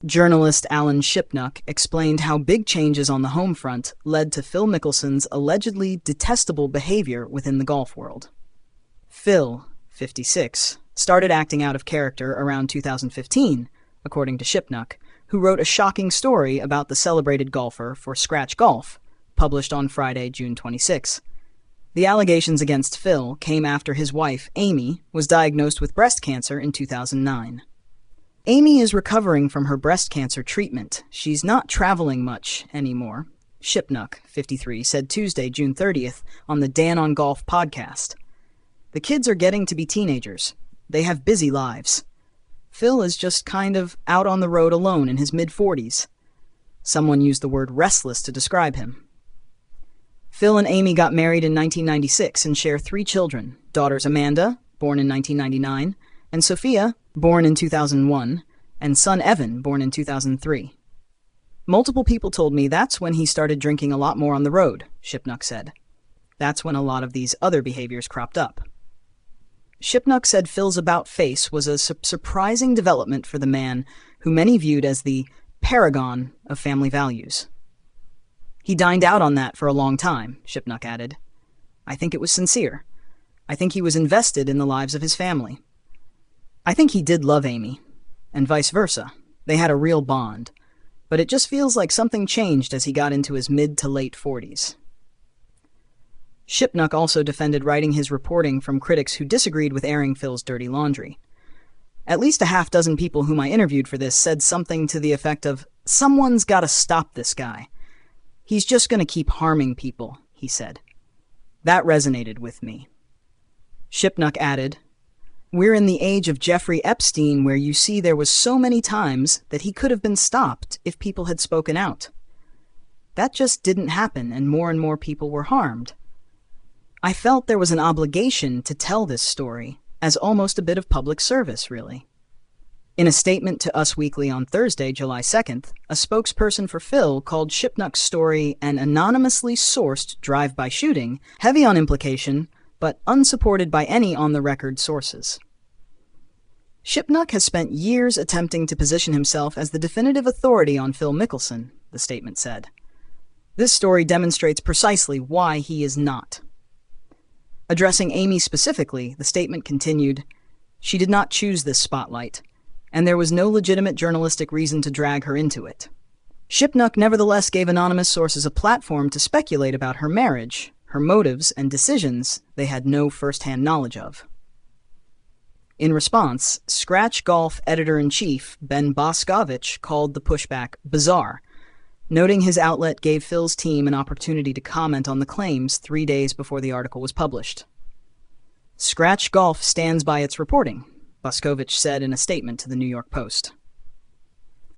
Journalist Alan Shipnuck explained how big changes on the home front led to Phil Mickelson's allegedly detestable behavior within the golf world. Phil, 56, started acting out of character around 2015, according to Shipnuck, who wrote a shocking story about the celebrated golfer for Skratch Golf, published on Friday, June 26. The allegations against Phil came after his wife, Amy, was diagnosed with breast cancer in 2009. Amy is recovering from her breast cancer treatment. She's not traveling much anymore, Shipnuck, 53, said Tuesday, June 30th, on the Dan on Golf podcast. The kids are getting to be teenagers. They have busy lives. Phil is just kind of out on the road alone in his mid-40s. Someone used the word restless to describe him. Phil and Amy got married in 1996 and share 3 children, daughters Amanda, born in 1999, and Sophia, born in 2001, and son Evan, born in 2003. Multiple people told me that's when he started drinking a lot more on the road, Shipnuck said. That's when a lot of these other behaviors cropped up. Shipnuck said Phil's about-face was a surprising development for the man who many viewed as the paragon of family values. He dined out on that for a long time, Shipnuck added. I think it was sincere. I think he was invested in the lives of his family. I think he did love Amy, and vice versa. They had a real bond, but it just feels like something changed as he got into his mid to late 40s. Shipnuck also defended writing his reporting from critics who disagreed with airing Phil's dirty laundry. At least a half-dozen people whom I interviewed for this said something to the effect of, "Someone's got to stop this guy. He's just going to keep harming people," he said. That resonated with me. Shipnuck added, "We're in the age of Jeffrey Epstein where you see there was so many times that he could have been stopped if people had spoken out. That just didn't happen, and more people were harmed. I felt there was an obligation to tell this story, as almost a bit of public service, really." In a statement to Us Weekly on Thursday, July 2nd, a spokesperson for Phil called Shipnuck's story an anonymously sourced drive-by shooting, heavy on implication, but unsupported by any on-the-record sources. Shipnuck has spent years attempting to position himself as the definitive authority on Phil Mickelson, the statement said. This story demonstrates precisely why he is not. Addressing Amy specifically, the statement continued, "She did not choose this spotlight, and there was no legitimate journalistic reason to drag her into it." Shipnuck nevertheless gave anonymous sources a platform to speculate about her marriage, her motives, and decisions they had no first-hand knowledge of. In response, Skratch Golf editor-in-chief Ben Boscovich called the pushback bizarre, noting his outlet gave Phil's team an opportunity to comment on the claims 3 days before the article was published. "Skratch Golf stands by its reporting," Boscovich said in a statement to the New York Post.